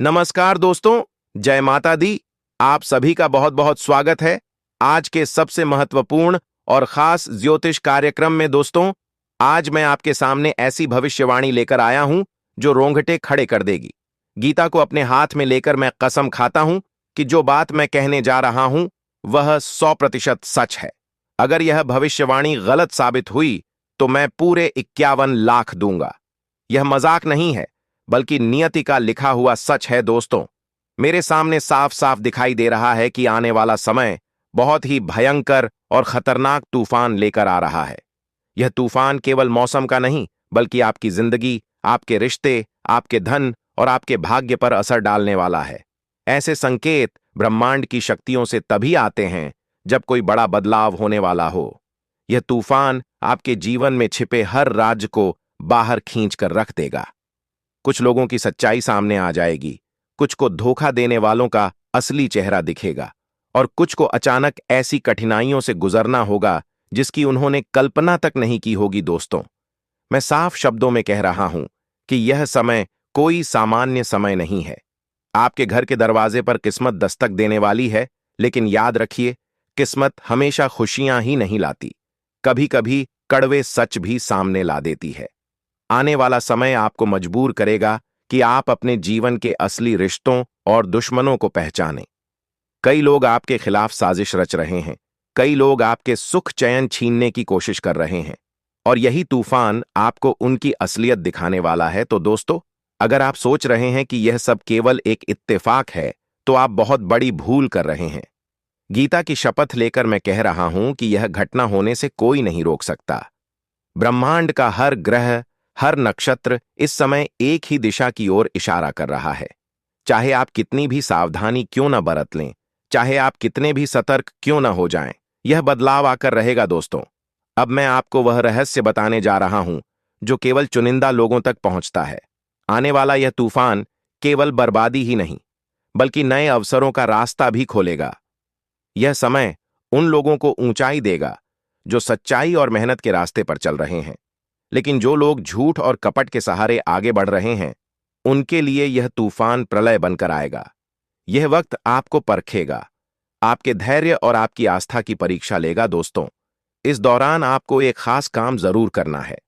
नमस्कार दोस्तों, जय माता दी। आप सभी का बहुत बहुत स्वागत है आज के सबसे महत्वपूर्ण और खास ज्योतिष कार्यक्रम में। दोस्तों, आज मैं आपके सामने ऐसी भविष्यवाणी लेकर आया हूं जो रोंगटे खड़े कर देगी। गीता को अपने हाथ में लेकर मैं कसम खाता हूं कि जो बात मैं कहने जा रहा हूं वह 100% सच है। अगर यह भविष्यवाणी गलत साबित हुई तो मैं पूरे 51 लाख दूंगा। यह मजाक नहीं है, बल्कि नियति का लिखा हुआ सच है। दोस्तों, मेरे सामने साफ साफ दिखाई दे रहा है कि आने वाला समय बहुत ही भयंकर और खतरनाक तूफान लेकर आ रहा है। यह तूफान केवल मौसम का नहीं, बल्कि आपकी जिंदगी, आपके रिश्ते, आपके धन और आपके भाग्य पर असर डालने वाला है। ऐसे संकेत ब्रह्मांड की शक्तियों से तभी आते हैं जब कोई बड़ा बदलाव होने वाला हो। यह तूफान आपके जीवन में छिपे हर राज को बाहर खींच कर रख देगा। कुछ लोगों की सच्चाई सामने आ जाएगी, कुछ को धोखा देने वालों का असली चेहरा दिखेगा और कुछ को अचानक ऐसी कठिनाइयों से गुजरना होगा जिसकी उन्होंने कल्पना तक नहीं की होगी। दोस्तों, मैं साफ शब्दों में कह रहा हूं कि यह समय कोई सामान्य समय नहीं है। आपके घर के दरवाजे पर किस्मत दस्तक देने वाली है, लेकिन याद रखिए, किस्मत हमेशा खुशियां ही नहीं लाती, कभी कभी कड़वे सच भी सामने ला देती है। आने वाला समय आपको मजबूर करेगा कि आप अपने जीवन के असली रिश्तों और दुश्मनों को पहचानें। कई लोग आपके खिलाफ साजिश रच रहे हैं, कई लोग आपके सुख चैन छीनने की कोशिश कर रहे हैं, और यही तूफान आपको उनकी असलियत दिखाने वाला है। तो दोस्तों, अगर आप सोच रहे हैं कि यह सब केवल एक इत्तेफाक है, तो आप बहुत बड़ी भूल कर रहे हैं। गीता की शपथ लेकर मैं कह रहा हूं कि यह घटना होने से कोई नहीं रोक सकता। ब्रह्मांड का हर ग्रह, हर नक्षत्र इस समय एक ही दिशा की ओर इशारा कर रहा है। चाहे आप कितनी भी सावधानी क्यों न बरत लें, चाहे आप कितने भी सतर्क क्यों न हो जाएं, यह बदलाव आकर रहेगा। दोस्तों, अब मैं आपको वह रहस्य बताने जा रहा हूं जो केवल चुनिंदा लोगों तक पहुंचता है। आने वाला यह तूफान केवल बर्बादी ही नहीं, बल्कि नए अवसरों का रास्ता भी खोलेगा। यह समय उन लोगों को ऊंचाई देगा जो सच्चाई और मेहनत के रास्ते पर चल रहे हैं, लेकिन जो लोग झूठ और कपट के सहारे आगे बढ़ रहे हैं, उनके लिए यह तूफान प्रलय बनकर आएगा। यह वक्त आपको परखेगा, आपके धैर्य और आपकी आस्था की परीक्षा लेगा। दोस्तों, इस दौरान आपको एक खास काम जरूर करना है।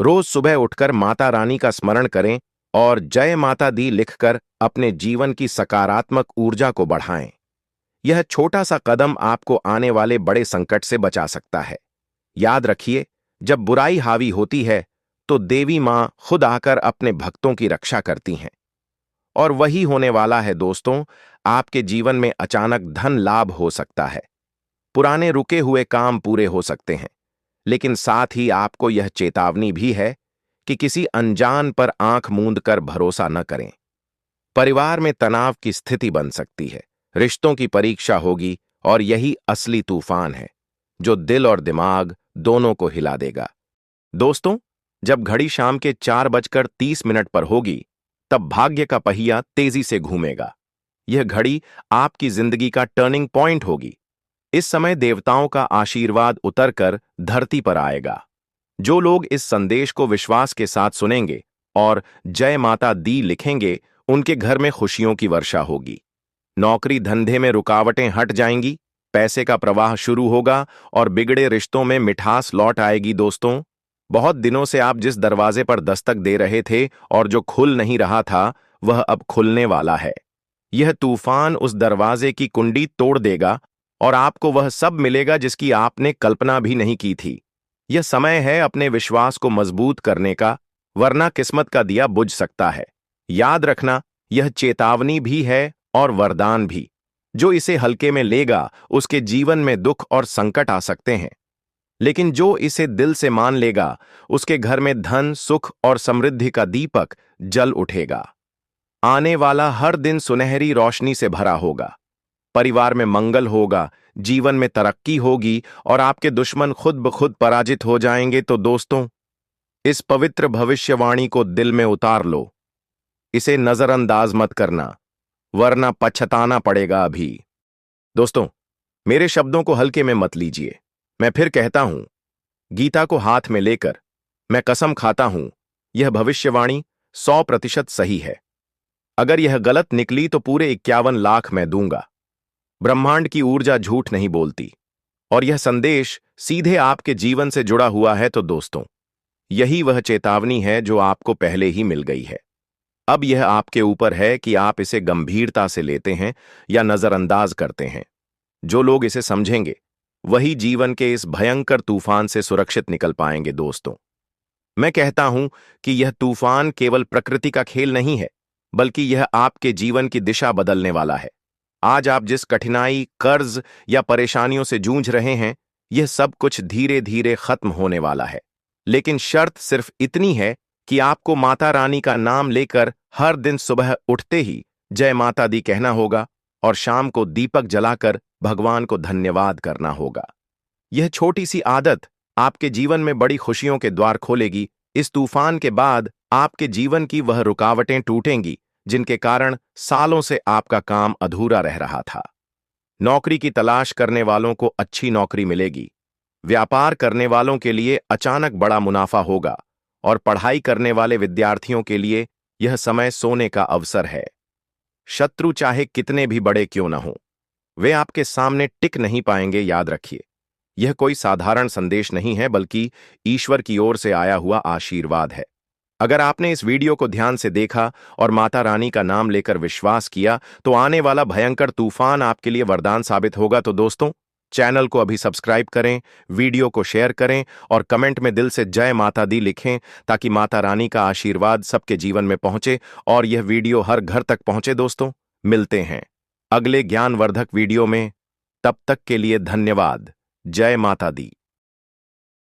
रोज सुबह उठकर माता रानी का स्मरण करें और जय माता दी लिखकर अपने जीवन की सकारात्मक ऊर्जा को बढ़ाएं। यह छोटा सा कदम आपको आने वाले बड़े संकट से बचा सकता है। याद रखिए, जब बुराई हावी होती है तो देवी मां खुद आकर अपने भक्तों की रक्षा करती हैं। और वही होने वाला है। दोस्तों, आपके जीवन में अचानक धन लाभ हो सकता है, पुराने रुके हुए काम पूरे हो सकते हैं, लेकिन साथ ही आपको यह चेतावनी भी है कि किसी अनजान पर आंख मूंद कर भरोसा न करें। परिवार में तनाव की स्थिति बन सकती है, रिश्तों की परीक्षा होगी, और यही असली तूफान है जो दिल और दिमाग दोनों को हिला देगा। दोस्तों, जब घड़ी शाम के 4:30 पर होगी, तब भाग्य का पहिया तेजी से घूमेगा। यह घड़ी आपकी जिंदगी का टर्निंग पॉइंट होगी। इस समय देवताओं का आशीर्वाद उतरकर धरती पर आएगा। जो लोग इस संदेश को विश्वास के साथ सुनेंगे और जय माता दी लिखेंगे, उनके घर में खुशियों की वर्षा होगी। नौकरी धंधे में रुकावटें हट जाएंगी, पैसे का प्रवाह शुरू होगा और बिगड़े रिश्तों में मिठास लौट आएगी। दोस्तों, बहुत दिनों से आप जिस दरवाजे पर दस्तक दे रहे थे और जो खुल नहीं रहा था, वह अब खुलने वाला है। यह तूफान उस दरवाजे की कुंडी तोड़ देगा और आपको वह सब मिलेगा जिसकी आपने कल्पना भी नहीं की थी। यह समय है अपने विश्वास को मजबूत करने का, वरना किस्मत का दिया बुझ सकता है। याद रखना, यह चेतावनी भी है और वरदान भी। जो इसे हल्के में लेगा, उसके जीवन में दुख और संकट आ सकते हैं, लेकिन जो इसे दिल से मान लेगा, उसके घर में धन, सुख और समृद्धि का दीपक जल उठेगा। आने वाला हर दिन सुनहरी रोशनी से भरा होगा, परिवार में मंगल होगा, जीवन में तरक्की होगी और आपके दुश्मन खुद ब खुद पराजित हो जाएंगे। तो दोस्तों, इस पवित्र भविष्यवाणी को दिल में उतार लो, इसे नजरअंदाज मत करना, वरना पछताना पड़ेगा अभी। दोस्तों, मेरे शब्दों को हल्के में मत लीजिए। मैं फिर कहता हूं, गीता को हाथ में लेकर मैं कसम खाता हूं, यह भविष्यवाणी 100% सही है। अगर यह गलत निकली तो पूरे 51 लाख मैं दूंगा। ब्रह्मांड की ऊर्जा झूठ नहीं बोलती, और यह संदेश सीधे आपके जीवन से जुड़ा हुआ है। तो दोस्तों, यही वह चेतावनी है जो आपको पहले ही मिल गई है। अब यह आपके ऊपर है कि आप इसे गंभीरता से लेते हैं या नजरअंदाज करते हैं। जो लोग इसे समझेंगे वही जीवन के इस भयंकर तूफान से सुरक्षित निकल पाएंगे। दोस्तों, मैं कहता हूं कि यह तूफान केवल प्रकृति का खेल नहीं है, बल्कि यह आपके जीवन की दिशा बदलने वाला है। आज आप जिस कठिनाई, कर्ज या परेशानियों से जूझ रहे हैं, यह सब कुछ धीरे धीरे खत्म होने वाला है। लेकिन शर्त सिर्फ इतनी है कि आपको माता रानी का नाम लेकर हर दिन सुबह उठते ही जय माता दी कहना होगा और शाम को दीपक जलाकर भगवान को धन्यवाद करना होगा। यह छोटी सी आदत आपके जीवन में बड़ी खुशियों के द्वार खोलेगी। इस तूफान के बाद आपके जीवन की वह रुकावटें टूटेंगी जिनके कारण सालों से आपका काम अधूरा रह रहा था। नौकरी की तलाश करने वालों को अच्छी नौकरी मिलेगी, व्यापार करने वालों के लिए अचानक बड़ा मुनाफा होगा, और पढ़ाई करने वाले विद्यार्थियों के लिए यह समय सोने का अवसर है। शत्रु चाहे कितने भी बड़े क्यों न हों, वे आपके सामने टिक नहीं पाएंगे। याद रखिए, यह कोई साधारण संदेश नहीं है, बल्कि ईश्वर की ओर से आया हुआ आशीर्वाद है। अगर आपने इस वीडियो को ध्यान से देखा और माता रानी का नाम लेकर विश्वास किया, तो आने वाला भयंकर तूफान आपके लिए वरदान साबित होगा। तो दोस्तों, चैनल को अभी सब्सक्राइब करें, वीडियो को शेयर करें और कमेंट में दिल से जय माता दी लिखें, ताकि माता रानी का आशीर्वाद सबके जीवन में पहुंचे और यह वीडियो हर घर तक पहुंचे। दोस्तों, मिलते हैं अगले ज्ञानवर्धक वीडियो में। तब तक के लिए धन्यवाद। जय माता दी।